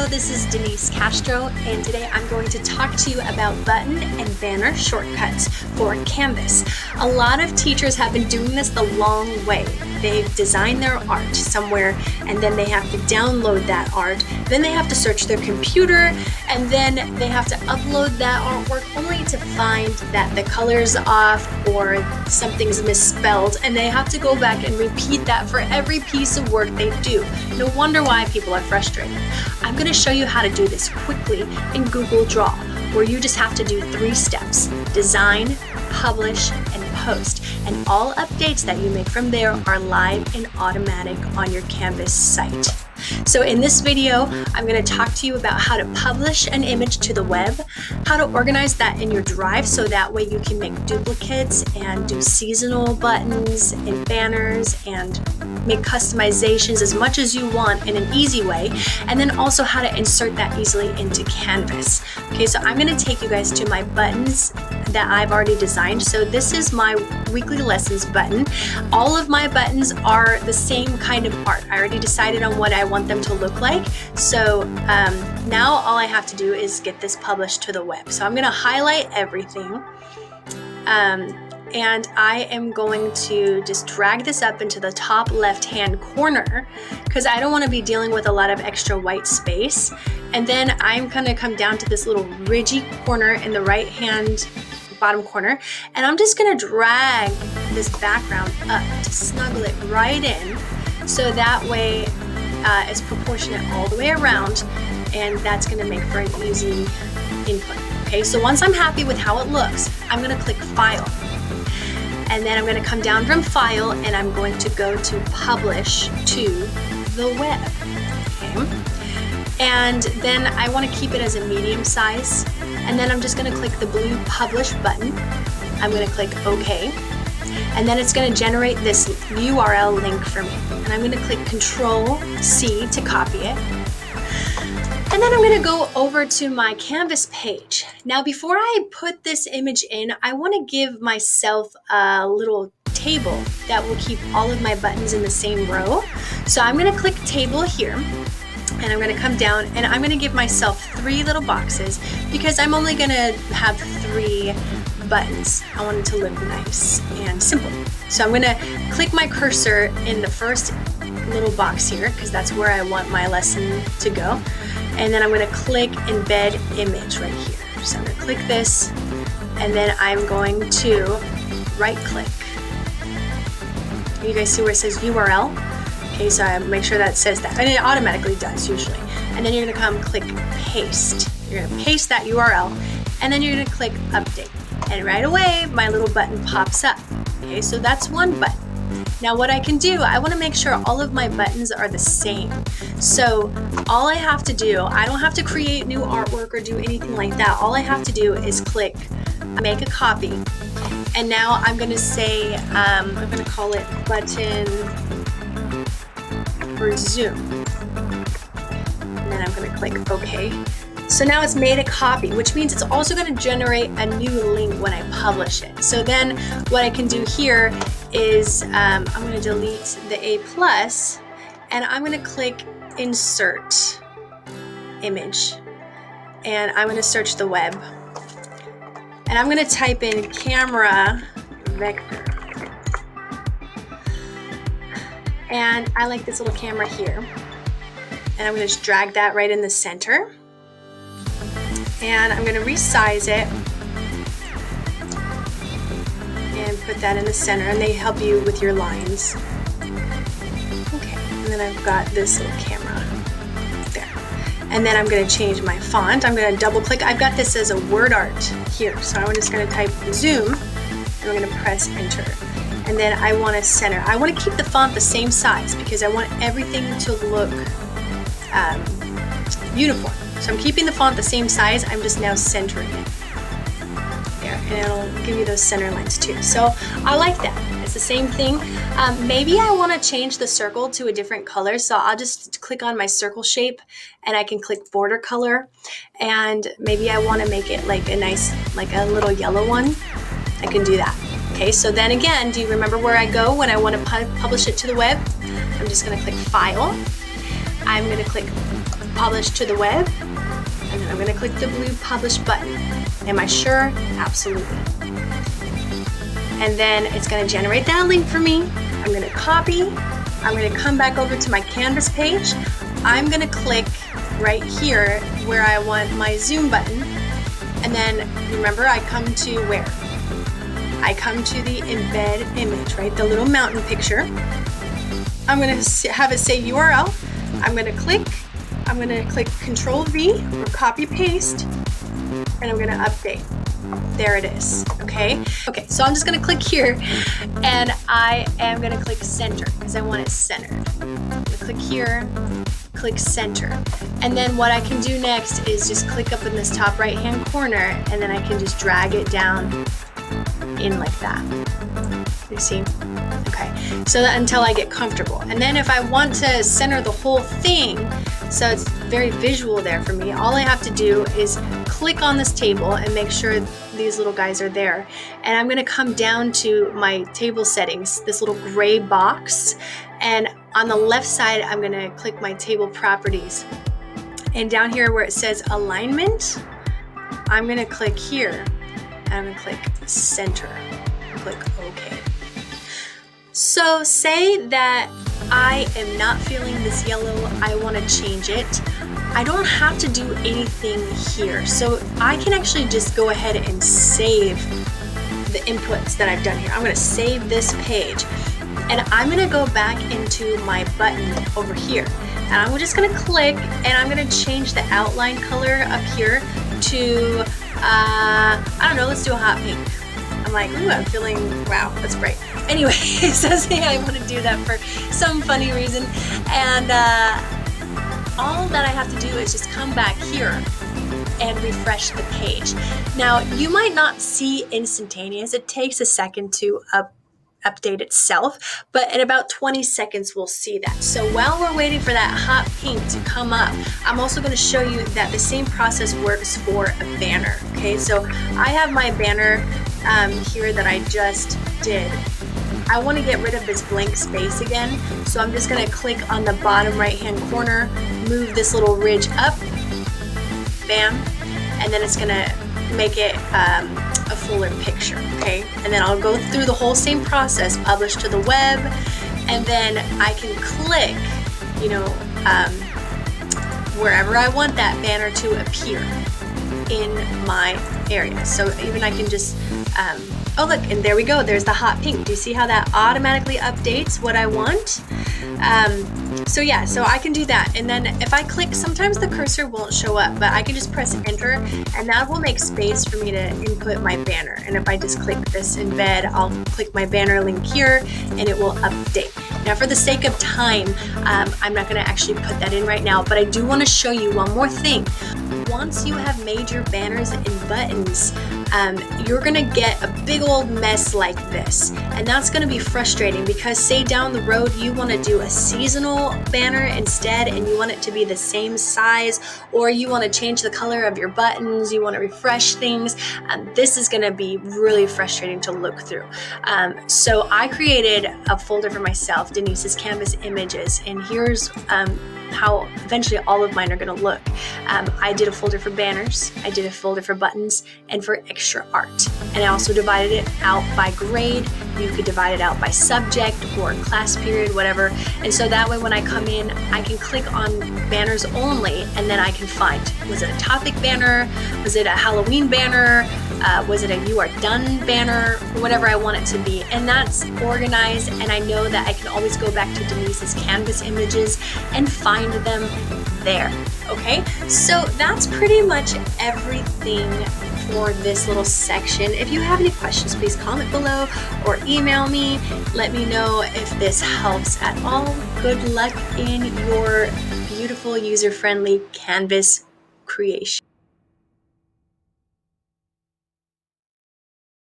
Hello, this is Denise Castro, and today I'm going to talk to you about button and banner shortcuts for Canvas. A lot of teachers have been doing this the long way. They've designed their art somewhere, and then they have to download that art. Then they have to search their computer, and then they have to upload that artwork only to find that the color's off or something's misspelled, and they have to go back and repeat that for every piece of work they do. No wonder why people are frustrated. I'm going to show you how to do this quickly in Google Draw, where you just have to do 3 steps: design, publish, and post. And all updates that you make from there are live and automatic on your Canvas site. So in this video, I'm going to talk to you about how to publish an image to the web, how to organize that in your Drive so that way you can make duplicates and do seasonal buttons and banners and make customizations as much as you want in an easy way, and then also how to insert that easily into Canvas. Okay, so I'm going to take you guys to my buttons that I've already designed. So this is my weekly lessons button. All of my buttons are the same kind of art. I already decided on what I want them to look like. So now all I have to do is get this published to the web. So I'm going to highlight everything. And I am going to just drag this up into the top left-hand corner because I don't want to be dealing with a lot of extra white space. And then I'm going to come down to this little ridgy corner in the right-hand bottom corner, and I'm just going to drag this background up to snuggle it right in, so that way it's proportionate all the way around, and that's going to make for an easy input. Okay, so once I'm happy with how it looks, I'm going to click File. And then I'm going to come down from File and I'm going to go to Publish to the web. Okay. And then I want to keep it as a medium size. And then I'm just going to click the blue Publish button. I'm going to click OK. And then it's going to generate this URL link for me. And I'm going to click Control-C to copy it. And then I'm going to go over to my Canvas page. Now, before I put this image in, I want to give myself a little table that will keep all of my buttons in the same row. So I'm going to click Table here, and I'm going to come down, and I'm going to give myself 3 little boxes because I'm only going to have 3 buttons. I want it to look nice and simple. So I'm going to click my cursor in the first little box here because that's where I want my lesson to go. And then I'm going to click Embed Image right here. So I'm going to click this, and then I'm going to right click. You guys see where it says URL? Okay, so I make sure that says that, and it automatically does usually. And then you're going to come click Paste. You're going to paste that URL, and then you're going to click Update. And right away, my little button pops up. Okay, so that's one button. Now what I can do, I want to make sure all of my buttons are the same. So all I have to do, I don't have to create new artwork or do anything like that. All I have to do is click Make a Copy. And now I'm going to say, I'm going to call it Button for Zoom. And then I'm going to click OK. So now it's made a copy, which means it's also going to generate a new link when I publish it. So then what I can do here is I'm going to delete the A+, and I'm going to click Insert Image, and I'm going to search the web, and I'm going to type in camera vector, and I like this little camera here, and I'm going to just drag that right in the center, and I'm going to resize it and put that in the center, and they help you with your lines. Okay, and then I've got this little camera there. And then I'm going to change my font. I'm going to double click. I've got this as a word art here, so I'm just going to type Zoom, and I'm going to press Enter. And then I want to center. I want to keep the font the same size because I want everything to look uniform. So I'm keeping the font the same size, I'm just now centering it. There, and it'll give you those center lines too. So I like that. It's the same thing. Maybe I want to change the circle to a different color, so I'll just click on my circle shape and I can click border color, and maybe I want to make it like a nice, like a little yellow one. I can do that. Okay, so then again, do you remember where I go when I want to publish it to the web? I'm just going to click File. I'm gonna click publish to the web, and then I'm gonna click the blue publish button. Am I sure? Absolutely. And then it's gonna generate that link for me. I'm gonna copy. I'm gonna come back over to my Canvas page. I'm gonna click right here where I want my zoom button. And then remember, I come to where? I come to the embed image, right? The little mountain picture. I'm gonna have it say URL. I'm gonna click Control V or copy paste, and I'm gonna update. There it is, okay? Okay, so I'm just gonna click here, and I am gonna click center because I want it centered. I'm gonna click here, click center. And then what I can do next is just click up in this top right-hand corner, and then I can just drag it down in like that. You see? Okay, so that until I get comfortable. And then if I want to center the whole thing, so it's very visual there for me, all I have to do is click on this table and make sure these little guys are there. And I'm gonna come down to my table settings, this little gray box, and on the left side, I'm gonna click my table properties. And down here where it says alignment, I'm gonna click here, and I'm gonna click center, click OK. So say that I am not feeling this yellow, I want to change it. I don't have to do anything here. So I can actually just go ahead and save the inputs that I've done here. I'm going to save this page, and I'm going to go back into my button over here. And I'm just going to click, and I'm going to change the outline color up here to, I don't know, let's do a hot pink. I'm like, ooh, I'm feeling, wow, that's bright. Anyway, so say I want to do that for some funny reason. And all that I have to do is just come back here and refresh the page. Now, you might not see instantaneous. It takes a second to update itself, but in about 20 seconds we'll see that. So while we're waiting for that hot pink to come up, I'm also going to show you that the same process works for a banner. Okay, so I have my banner here that I just did. I want to get rid of this blank space again, so I'm just going to click on the bottom right hand corner, move this little ridge up, bam, and then it's going to make it a fuller picture, okay? And then I'll go through the whole same process, publish to the web, and then I can click, you know, wherever I want that banner to appear in my area. So even I can just, oh look, and there we go, there's the hot pink. Do you see how that automatically updates what I want? So yeah, so I can do that. And then if I click, sometimes the cursor won't show up, but I can just press enter, and that will make space for me to input my banner. And if I just click this embed, I'll click my banner link here, and it will update. Now for the sake of time, I'm not gonna actually put that in right now, but I do wanna show you one more thing. Once you have made your banners and buttons, you're gonna get a big old mess like this. And that's gonna be frustrating because say down the road you wanna do a seasonal banner instead, and you want it to be the same size, or you wanna change the color of your buttons, you wanna refresh things, this is gonna be really frustrating to look through. So I created a folder for myself, Denise's Canvas Images, and here's how eventually all of mine are going to look. I did a folder for banners, I did a folder for buttons, and for extra art. And I also divided it out by grade. You could divide it out by subject or class period, whatever. And so that way when I come in, I can click on banners only, and then I can find, was it a topic banner? Was it a Halloween banner? Was it a You Are Done banner? Whatever I want it to be. And that's organized, and I know that I can always go back to Denise's Canvas Images and find them there. Okay, so that's pretty much everything for this little section. If you have any questions, please comment below or email me. Let me know if this helps at all. Good luck in your beautiful, user-friendly Canvas creation.